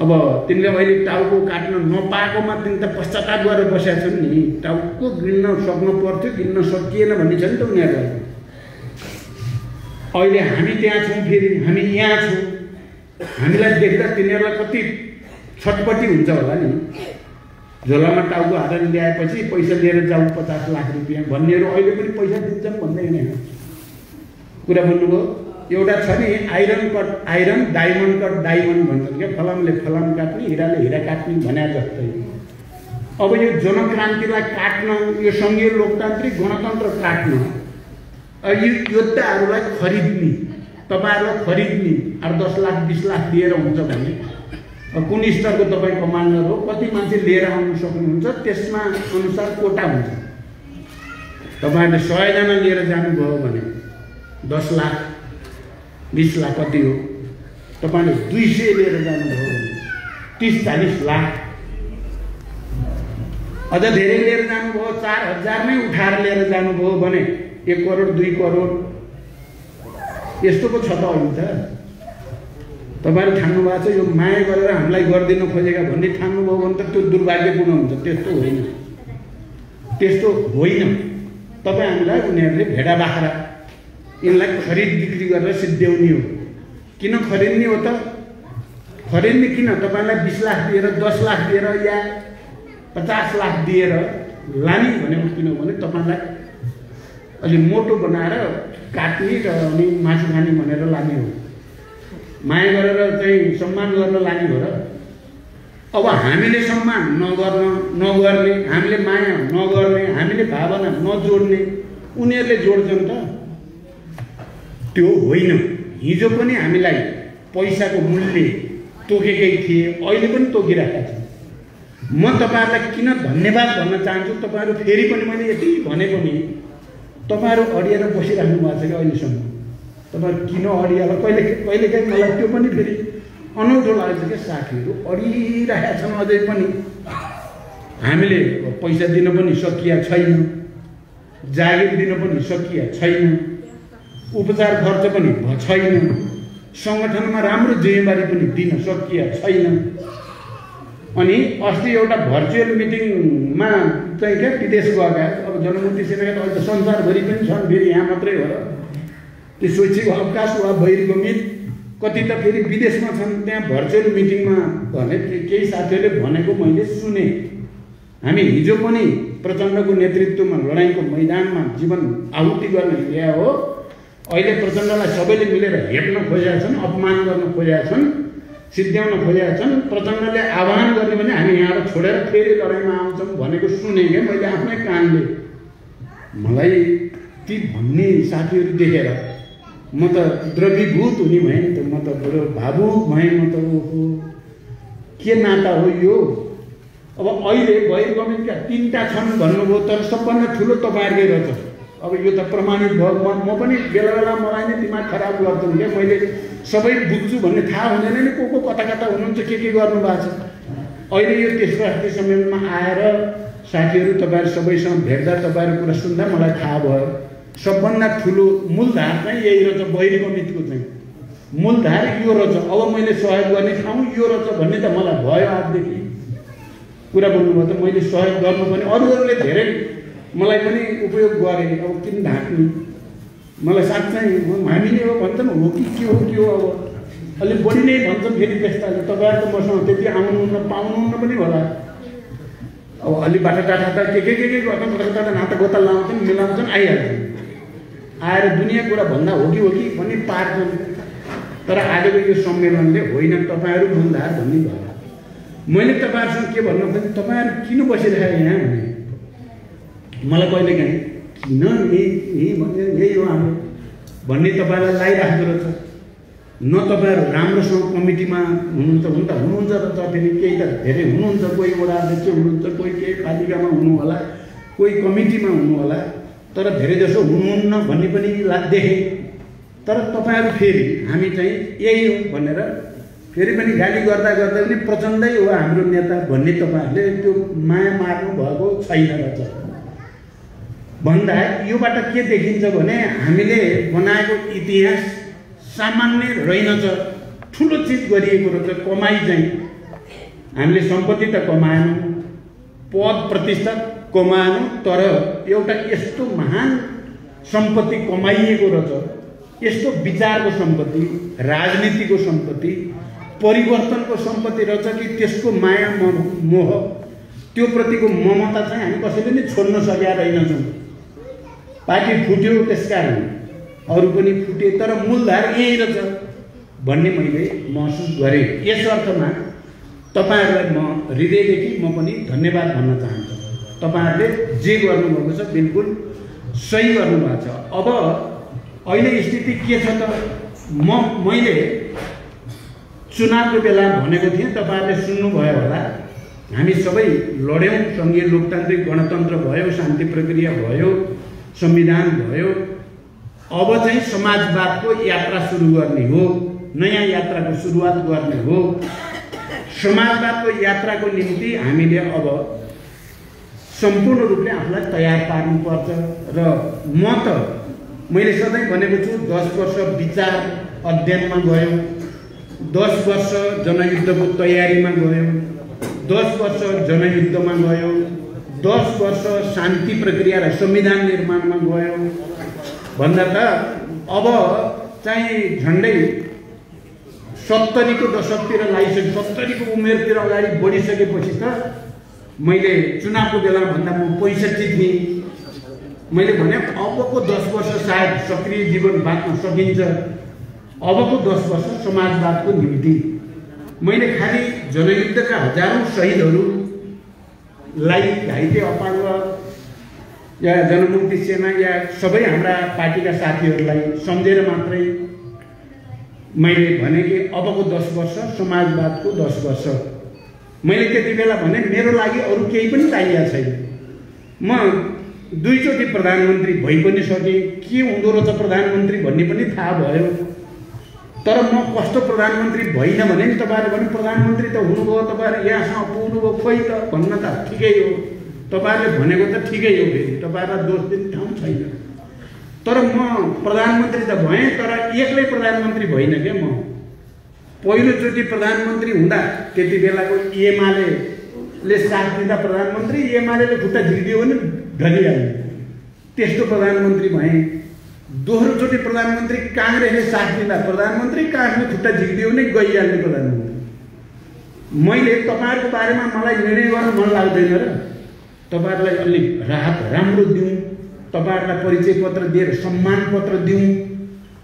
अब तिनले अहिले टाउको काट्न नपाएकोमा तिन त पश्चाताप गरेर बसेका छन् नि। टाउको गिन्न सक्नु पर्थ्यो, गिन्न सकिएन भन्ने छ नि त उनीहरूलाई। अहिले हामी त्यहाँ छौँ, फेरि हामी यहाँ छौँ। हामीलाई देख्दा तिनीहरूलाई कति छटपटी हुन्छ होला नि। झोलामा टाउको हालेर ल्याएपछि पैसा लिएर जाऊ 50 लाख रुपियाँ भन्नेहरू अहिले पनि पैसा दिन्छन् भन्दै नै कुरा भन्नुभयो। एउटा छ नि iron cut iron, diamond cut diamond भन्छन् क्या। फलामले फलाम काट्ने, हिराले हिरा काट्ने भने जस्तै। अब यो जनक्रान्तिलाई काट्न, यो सङ्घीय लोकतान्त्रिक गणतन्त्र काट्न, यो योद्धाहरूलाई खरिद्ने, तपाईँहरूलाई खरिद्ने 8-10 लाख 20 लाख दिएर हुन्छ भने कुन स्तरको तपाईँ कमान्डर हो, कति मान्छे लिएर आउन सक्नुहुन्छ, त्यसमा अनुसार कोटा हुन्छ। तपाईँहरूले 100 जना लिएर जानुभयो भने 10 लाख 20 लाख कति हो? तपाईँले 200 लिएर जानुभयो भने 30-40 लाख। अझ धेरै लिएर जानुभयो 4000 नै उठाएर लिएर जानुभयो भने 1 करोड 2 करोड यस्तो पो छ त अहिले त। तपाईहरु ठान्नु भएको छ यो माया गरेर हामीलाई गर्दिन खोजेका भन्ने ठान्नुभयो भने त त्यो दुर्भाग्यपूर्ण हुन्छ। त्यस्तो होइन, त्यस्तो होइन। तपाईँ हामीलाई उनीहरूले भेडा बाख्रा यिनलाई खरिद बिक्री गरेर सिद्ध्याउने हो। किन खरिद्ने हो त? खरिद्ने किन? तपाईँलाई 20 लाख दिएर, 10 लाख दिएर या 50 लाख दिएर लाने भनेको किन भने तपाईँलाई अलि मोटो बनाएर काट्ने र अनि मासु खाने भनेर लाने हो। माया गरेर चाहिँ सम्मान गर्न लाने हो र? अब हामीले सम्मान नगर्ने, हामीले माया नगर्ने, हामीले भावना नजोड्ने उनीहरूले जोड्छन् त? त्यो होइन। हिजो पनि हामीलाई पैसाको मूल्य तोकेकै थिए, अहिले पनि तोकिरहेका छन्। म तपाईँहरूलाई किन धन्यवाद भन्न चाहन्छु, तपाईँहरू फेरि पनि मैले यति भने पनि तपाईँहरू अडिएर बसिराख्नु भएको छ कि अहिलेसम्म। तपाईँहरू किन अडिएर कहिलेकाहीँ मलाई त्यो पनि फेरि अनौठो लाग्छ क्या, साथीहरू अडिरहेका छन् अझै पनि। हामीले पैसा दिन पनि सकिया छैन, जागिर दिन पनि सकिया छैन, उपचार खर्च पनि छैन, सङ्गठनमा राम्रो जिम्मेवारी पनि दिन सकिया छैन। अनि अस्ति एउटा भर्चुअल मिटिङमा चाहिँ क्या विदेश गएका, अब जनमुक्ति सेनाका त अहिले त संसारभरि पनि छन्, फेरि यहाँ मात्रै हो र त्यो शैक्षिक अवकाश वा बहिर्गमित कति त फेरि विदेशमा छन्। त्यहाँ भर्चुअल मिटिङमा भने केही साथीहरूले भनेको मैले सुने, हामी हिजो पनि प्रचण्डको नेतृत्वमा लडाइँको मैदानमा जीवन आहुति गर्न ल्याए हो, अहिले प्रचण्डलाई सबैले मिलेर हेप्न खोजेका छन्, अपमान गर्न खोजेका छन्, सिद्ध्याउन खोजेका छन्। प्रचण्डले आह्वान गर्ने भने हामी यहाँबाट छोडेर फेरि लडाइँमा आउँछौँ भनेको सुने क्या मैले आफ्नै कानले। मलाई ती भन्ने साथीहरू देखेर म त द्रवीभूत हुने भएँ नि त, म त बडो भावुक भएँ। म त के नाता हो यो? अब अहिले बहिर्गमितका 3टा छन् भन्नुभयो, तर सबभन्दा ठुलो तपाईँहरूकै रहेछ। अब यो त प्रमाणित भयो। म पनि बेला बेला मलाई नै दिमाग खराब गर्छन् क्या, मैले सबै बुझ्छु भन्ने थाहा हुँदैन नि को कता कता हुनुहुन्छ, के गर्नु भएको छ। अहिले यो तेस्रो राष्ट्रिय सम्मेलनमा आएर साथीहरू तपाईँहरू सबैसँग भेट्दा तपाईँहरू कुरा सुन्दा मलाई थाहा भयो सबभन्दा ठुलो मूलधार चाहिँ यही रहेछ। बहिर्गमितको चाहिँ मूलधार यो रहेछ। अब मैले सहयोग गर्ने ठाउँ यो रहेछ भन्ने त मलाई भयो। आजदेखि कुरा बोल्नुभयो त मैले सहयोग गर्नुपर्ने, अरूहरूले धेरै मलाई पनि उपयोग गरे। अब किन ढाक्ने, मलाई साँच्चै हामी नै हो भन्छन्, हो कि के हो के हो। अब अलिक बढी नै भन्छन् फेरि त्यस्ताले, तपाईँहरू त मसँग त्यति आउनुहुन्न पाउनुहुन्न पनि होला। अब अलिक बाटो टाटा त के गर्छन्, कता नाता गोता लाउँछन्, मिलाउँछन्, आइहाल्छन्। आएर दुनियाँ कुरा भन्दा हो कि भन्ने पार्छन्। तर आजको यो सम्मेलनले होइन तपाईँहरू मूलधार भन्ने भयो। मैले तपाईँहरूसँग के भन्नु खोजेँ, तपाईँहरू किन बसिरहेको यहाँ भने मलाई कहिलेकाहीँ किन यही हो हाम्रो भन्ने तपाईँलाई लागिराख्दो रहेछ। न तपाईँहरू राम्रोसँग कमिटीमा हुनुहुन्छ र फेरि केही त धेरै हुनुहुन्छ, कोही वडा अध्यक्ष हुनुहुन्छ, कोही केही पालिकामा हुनु होला, कोही कमिटीमा हुनु होला, तर धेरै जसो हुनुहुन्न भन्ने पनि देखेँ। तर तपाईँहरू फेरि हामी चाहिँ यही हो भनेर फेरि पनि गाली गर्दा पनि प्रचण्डै हो हाम्रो नेता भन्ने तपाईँहरूले त्यो माया मार्नु भएको छैन रहेछ। भन्दा योबाट के देखिन्छ भने हामीले बनाएको इतिहास सामान्य रहेनछ, ठुलो चिज गरिएको रहेछ। कमाइ चाहिँ हामीले सम्पत्ति त कमाएनौँ, पद प्रतिष्ठा कमाएनौँ, तर एउटा यस्तो महान सम्पत्ति कमाइएको रहेछ, यस्तो विचारको सम्पत्ति, राजनीतिको सम्पत्ति, परिवर्तनको सम्पत्ति रहेछ कि त्यसको माया मोह, त्यो प्रतिको ममता चाहिँ हामी कसैले नै छोड्न सकेका रहेनछौँ। पार्टी फुट्यो त्यसकारण अरू पनि फुटे, तर मूलधार यही रहेछ भन्ने मैले महसुस गरेँ। यस अर्थमा तपाईँहरूलाई म हृदयदेखि म पनि धन्यवाद भन्न चाहन्छु। तपाईँहरूले जे गर्नुभएको छ बिल्कुल सही गर्नुभएको छ। अब अहिले स्थिति के छ त, मैले चुनावको बेला भनेको थिएँ, तपाईँहरूले सुन्नुभयो होला, हामी सबै लड्यौँ, सङ्घीय लोकतान्त्रिक गणतन्त्र भयो, शान्ति प्रक्रिया भयो, संविधान भयो। अब चाहिँ समाजवादको यात्रा सुरु गर्ने हो, नयाँ यात्राको सुरुवात गर्ने हो। समाजवादको यात्राको निम्ति हामीले अब सम्पूर्ण रूपले आफूलाई तयार पार्नुपर्छ। र मैले सधैँ भनेको छु, 10 वर्ष विचार अध्ययनमा गयो, 10 वर्ष जनयुद्धको तयारीमा गयो, 10 वर्ष जनयुद्धमा गयो, 10 वर्ष शान्ति प्रक्रिया र संविधान निर्माणमा गयो भन्दा त अब चाहिँ झन्डै 70को दशकतिर लागिसक्यो। 70को उमेरतिर अगाडि बढिसकेपछि त मैले चुनावको बेला भन्दा म 65 थिएँ। मैले भने अबको 10 वर्ष सायद सक्रिय जीवन बाँच्न सकिन्छ। अबको 10 वर्ष समाजवादको निम्ति मैले खालि जनयुद्धका हजारौं शहीदहरूलाई, घाइते अपाङ्ग या जनमुक्ति सेना या सबै हाम्रा पार्टीका साथीहरूलाई सम्झेर मात्रै मैले भने कि अबको 10 वर्ष समाजवादको 10 वर्ष। मैले त्यति बेला भने मेरो लागि अरू केही पनि चाहिएको छैन। म 2 चोटि प्रधानमन्त्री भइ पनि सकेँ, के हुँदो रहेछ प्रधानमन्त्री भन्ने पनि थाहा भयो। तर म कस्तो प्रधानमन्त्री भइन भने नि तपाईँहरूले भने प्रधानमन्त्री त हुनुभयो, तपाईँहरू यहाँसम्म पुग्नुभयो, खोइ त भन्न त ठिकै हो, तपाईँहरूले भनेको त ठिकै हो, फेरि तपाईँहरूलाई दोष दिने ठाउँ छैन। तर म प्रधानमन्त्री त भएँ, तर एक्लै प्रधानमन्त्री भइन क्या। म पहिलोचोटि प्रधानमन्त्री हुँदा त्यति बेलाको एमाले साथ दिँदा प्रधानमन्त्री, एमाले खुट्टा झिक्दियो भने ढलिहाल्यो, त्यस्तो प्रधानमन्त्री भएँ। दोस्रोचोटि प्रधानमन्त्री काङ्ग्रेसले साथ दिँदा प्रधानमन्त्री, काङ्ग्रेसले खुट्टा झिक्दियो भने गइहाल्ने प्रधानमन्त्री। मैले तपाईँहरूको बारेमा मलाई निर्णय गर्न मन लाग्दैन र तपाईँहरूलाई अलिक राहत राम्रो दिउँ, तपाईँहरूलाई परिचय पत्र दिएर सम्मान पत्र दिउँ,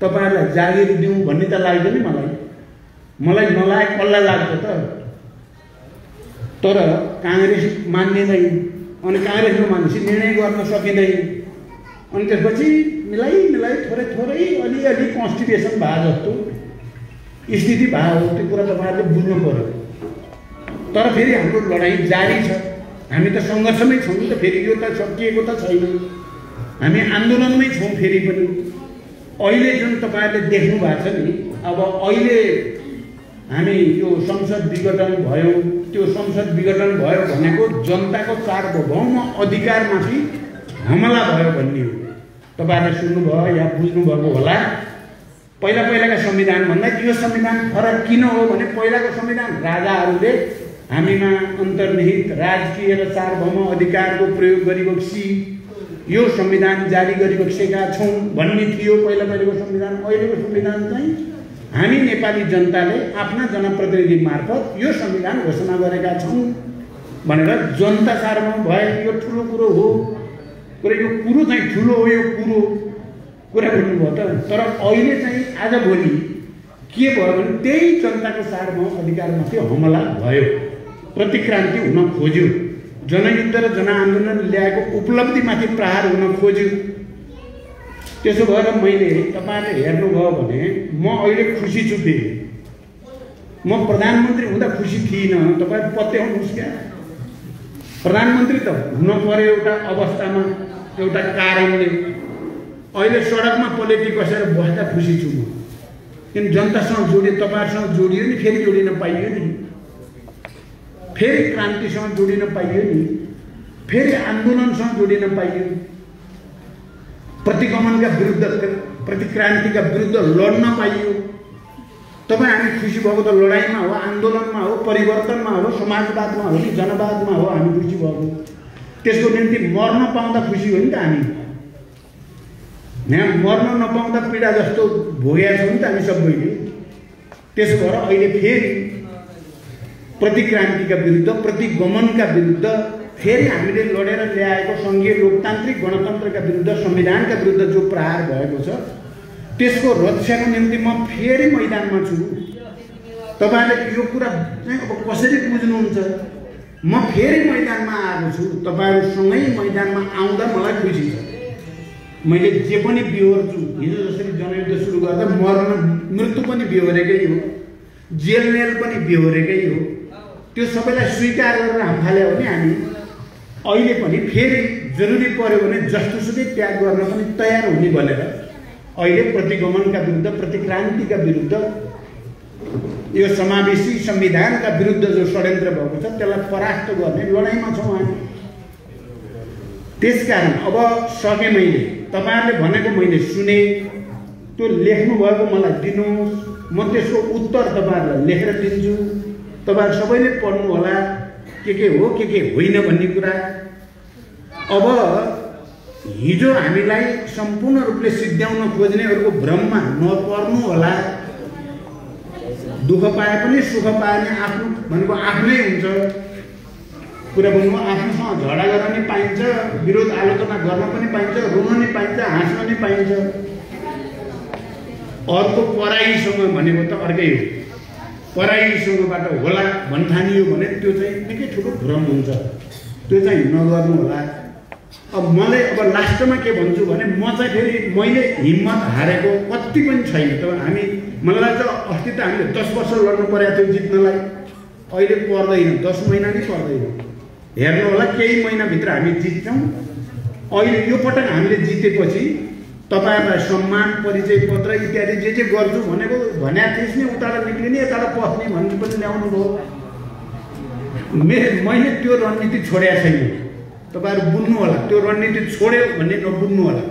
तपाईँहरूलाई जागिर दिउँ भन्ने त लाग्दैन नि मलाई नलायक कसलाई लाग्छ त। तर काङ्ग्रेस मान्दैन, अनि काङ्ग्रेसमा मान्छे निर्णय गर्न सकिँदैन। अनि त्यसपछि मिलाई थोरै अलि कन्स्टिट्युसन भए जस्तो स्थिति भए हो। त्यो कुरा तपाईँहरूले बुझ्नु पर्यो। तर फेरि हाम्रो लडाइँ जारी छ, हामी त सङ्घर्षमै छौँ नि त, फेरि यो त सकिएको त छैन, हामी आन्दोलनमै छौँ फेरि पनि। अहिले जुन तपाईँहरूले देख्नु भएको छ नि, अब अहिले हामी यो संसद विघटन भयो, त्यो संसद विघटन भयो भनेको जनताको सार्वभौम अधिकारमाथि हमला भयो भन्ने हो। तपाईँहरूले सुन्नुभयो या बुझ्नुभएको होला। पहिलाका संविधानभन्दा यो संविधान फरक किन हो भने पहिलाको संविधान राजाहरूले हामीमा अन्तर्निहित राजकीय र सार्वभौम अधिकारको प्रयोग गरिबक्सी यो संविधान जारी गरिबक्सेका छौँ भन्ने थियो पहिलाको संविधान। अहिलेको संविधान चाहिँ हामी नेपाली जनताले आफ्ना जनप्रतिनिधि मार्फत यो संविधान घोषणा गरेका छौँ भनेर जनता सार्वभौम भए। यो ठुलो कुरो हो, यो कुरो चाहिँ ठुलो हो, यो कुरा भन्नुभयो त। तर अहिले चाहिँ आजभोलि के भयो भने त्यही जनताको सार्वभौम अधिकारमाथि हमला भयो, प्रतिक्रान्ति हुन खोज्यो, जनयुद्ध र जनआन्दोलन ल्याएको उपलब्धिमाथि प्रहार हुन खोज्यो। त्यसो भएर मैले तपाईँहरूले हेर्नुभयो भने म अहिले खुसी छु। फेरि म प्रधानमन्त्री हुँदा खुसी थिइनँ, तपाईँ पत्याउनुहोस् क्या। प्रधानमन्त्री त हुन पर्यो एउटा अवस्थामा, एउटा कारणले। अहिले सडकमा पलेटी कसेर बस्दा खुसी छु म, किन जनतासँग जोडियो, तपाईँहरूसँग जोडियो नि, फेरि जोडिन पाइयो नि, फेरि क्रान्तिसँग जोडिन पाइयो नि, फेरि आन्दोलनसँग जोडिन पाइयो, प्रतिगमनका विरुद्ध प्रतिक्रान्तिका विरुद्ध लड्न पाइयो। तपाईँ हामी खुसी भएको त लडाइँमा हो, आन्दोलनमा हो, परिवर्तनमा हो, समाजवादमा हो कि जनवादमा हो हामी खुसी भएको। त्यसको निम्ति मर्न पाउँदा खुसी हो नि त हामी। यहाँ मर्न नपाउँदा पीडा जस्तो भोगेका छौँ नि त हामी सबैले। त्यसो भएर अहिले फेरि प्रतिक्रान्तिका विरुद्ध, प्रतिगमनका विरुद्ध फेरि हामीले लडेर ल्याएको सङ्घीय लोकतान्त्रिक गणतन्त्रका विरुद्ध, संविधानका विरुद्ध जो प्रहार भएको छ त्यसको रक्षाको निम्ति म फेरि मैदानमा छु। तपाईँहरूले यो कुरा चाहिँ अब कसरी बुझ्नुहुन्छ? म फेरि मैदानमा आएको छु, तपाईँहरूसँगै मैदानमा आउँदा मलाई खुसी छ। मैले जे पनि बिहोर्छु, हिजो जसरी जनयुद्ध सुरु गर्दा मृत्यु पनि बिहोरेकै हो, जेलमेल पनि बिहोरेकै हो, त्यो सबैलाई स्वीकार गरेर हामी थाल्यो भने हामी अहिले पनि फेरि जरुरी पर्यो भने जस्तोसुकै त्याग गर्न पनि तयार हुने भनेर अहिले प्रतिगमनका विरुद्ध, प्रतिक्रान्तिका विरुद्ध, यो समावेशी संविधानका विरुद्ध जो षड्यन्त्र भएको छ त्यसलाई परास्त गर्ने लडाइँमा छौँ हामी। त्यसकारण अब सके मैले तपाईँहरूले भनेको मैले सुने, त्यो लेख्नु भएको मलाई दिनुहोस्, म त्यसको उत्तर तपाईँहरूलाई लेखेर दिन्छु। तपाईँहरू सबैले पढ्नु होला के हो के होइन भन्ने कुरा। अब हिजो हामीलाई सम्पूर्ण रूपले सिद्ध्याउन खोज्नेहरूको भ्रममा नपर्नु होला। दुःख पाए पनि सुख पाए पनि आफ्नो भनेको आफ्नै हुन्छ। कुरा भन्नु आफ्नोसँग झगडा गर्न नि पाइन्छ, विरोध आलोचना गर्न पनि पाइन्छ, रुन नि पाइन्छ, हाँस्न नि पाइन्छ। अर्को पराईसँग भनेको त अर्कै हो। पराईसँगबाट होला भन्ठानियो भने त्यो चाहिँ निकै ठुलो भ्रम हुन्छ, त्यो चाहिँ नगर्नु होला। अब मलाई अब लास्टमा के भन्छु भने म चाहिँ फेरि मैले हिम्मत हारेको कति पनि छैन। तर हामी मलाई लाग्छ अस्ति त हामीले 10 वर्ष लड्नु परेको थियो जित्नलाई, अहिले पर्दैन, 10 महिना नै पर्दैन। हेर्नु होला केही महिनाभित्र हामी जित्छौँ। अहिले यो पटक हामीले जितेपछि तपाईहरुलाई सम्मान, परिचय पत्र इत्यादि जे गर्छु भनेको भन्या थिएछ नि, उताबाट निक्लिने यताबाट पस्ने भन्ने पनि ल्याउनु भयो। मैले त्यो रणनीति छोडेको छैन, तपाईहरु बुझ्नु होला। त्यो रणनीति छोड्यो भन्ने नबुझ्नु होला।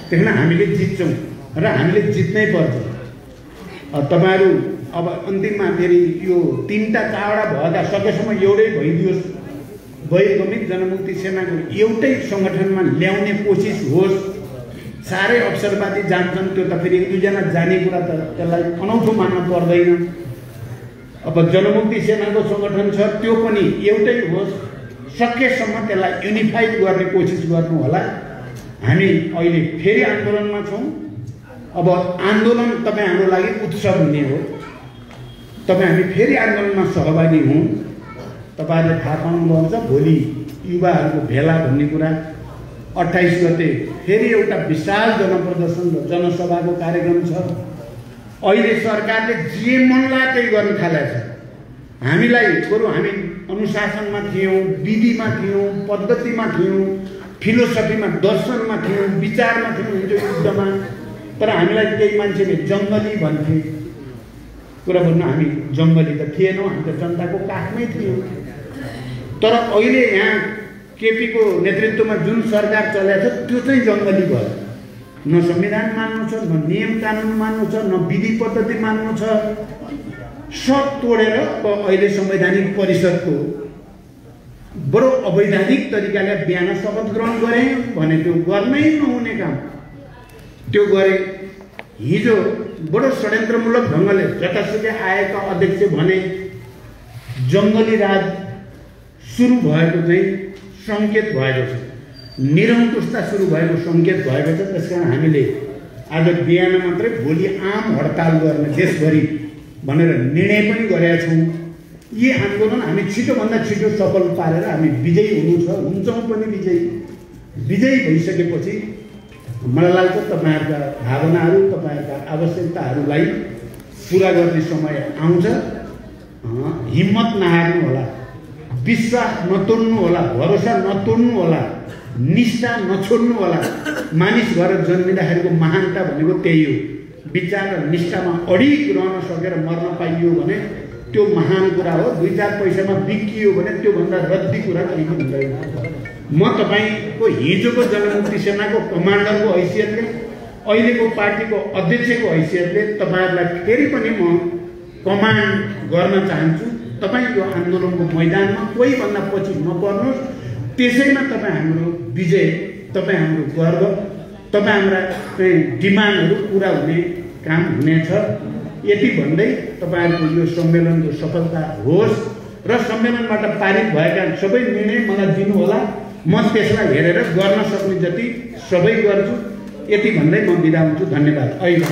त्यसैले हामीले जित्छौँ र हामीले जित्नै पर्छ। तपाईहरु अब अन्तिममा फेरि यो 3टा 4वटा भएका सकेसम्म एउटै भइदियोस्, वैगमिक जनमुक्ति सेनाको एउटै संगठनमा ल्याउने कोसिस होस्। सारै अवसरवादी जान्छन्, त्यो त फेरि 1 2 जना जाने कुरा त त्यसलाई अनौठो मान्न पर्दैन। अब जनमुक्ति सेनाको संगठन छ, त्यो पनि एउटै होस्, सकेसम्म त्यसलाई युनिफाइड गर्ने कोसिस गर्नु होला। हामी अहिले फेरि आन्दोलनमा छौँ। अब आन्दोलन तपाईँ हाम्रो लागि उत्सव हुने हो। तपाईँ हामी फेरि आन्दोलनमा सहभागी हौँ। तपाईहरुले थाहा पाउनुहुन्छ भोलि युवाहरूको भेला भन्ने कुरा 28 गते फेरि एउटा विशाल जनप्रदर्शन र जनसभाको कार्यक्रम छ। अहिले सरकारले जे मन लाग्यो त्यही गर्न थालेको छ। हामीलाई बरु हामी अनुशासनमा थियौँ, विधिमा थियौँ, पद्धतिमा थियौँ, फिलोसफीमा, दर्शनमा थियौँ, विचारमा थियौँ हिजो युद्धमा। तर हामीलाई केही मान्छेले जङ्गली भन्थे। कुरा भन्नु, हामी जङ्गली त थिएनौँ, हामी त जनताको काखमै थियौँ। तर अहिले यहाँ केपीको नेतृत्वमा जुन सरकार चलेको छ त्यो चाहिँ जङ्गली भयो। न संविधान मान्नु छ, न नियम कानुन मान्नु छ, न विधि पद्धति मान्नु छ। सब तोडेर अहिले संवैधानिक परिषदको बडो अवैधानिक तरिकाले बिहान शपथ ग्रहण गरे भने त्यो गर्नै नहुने काम त्यो गरे। हिजो बडो षड्यन्त्रमूलक ढङ्गले जतासुकै आएका अध्यक्ष भने जङ्गली राज सुरु भएको चाहिँ सङ्केत भएको छ, निरङ्कुशता सुरु भएको सङ्केत भएको छ। त्यसकारण हामीले आज बिहान मात्रै भोलि आम हडताल गर्ने देशभरि भनेर निर्णय पनि गरेका छौँ। यी आन्दोलन हामी छिटोभन्दा छिटो सफल पारेर हामी विजयी हुनु छ, हुन्छौँ पनि विजयी। विजयी भइसकेपछि मलाई लाग्छ तपाईहरुका भावनाहरू, तपाईहरुका आवश्यकताहरूलाई पुरा गर्ने समय आउँछ। हिम्मत नहार्नु होला, विश्वास नतोड्नु होला, भरोसा नतोड्नु होला, निष्ठा नछोड्नु होला। मानिस भएर जन्मिँदाखेरिको महानता भनेको त्यही हो। विचार र निष्ठामा अडिग रहन सकेर मर्न पाइयो भने त्यो महान कुरा हो। 2-4 पैसामा बिकियो भने त्योभन्दा रद्दी कुरा केही पनि हुँदैन। म तपाईको हिजोको जनमुक्ति सेनाको कमान्डरको हैसियतले, अहिलेको पार्टीको अध्यक्षको हैसियतले तपाईहरुलाई फेरि पनि म कमान्ड गर्न चाहन्छु। तपाईँ यो आन्दोलनको मैदानमा कोही भन्दा पछि नपर्नुहोस्। त्यसैमा तपाईँ हाम्रो विजय, तपाईँ हाम्रो गर्व, तपाईँ हाम्रा डिमान्डहरू पुरा हुने काम हुनेछ। यति भन्दै तपाईहरुको यो सम्मेलनको सफलता होस् र सम्मेलनबाट पारित भएका सबै निर्णय मलाई दिनुहोला। म त्यसलाई हेरेर गर्न सक्ने जति सबै गर्छु। यति भन्दै म बिदा हुन्छु। धन्यवाद। अहिले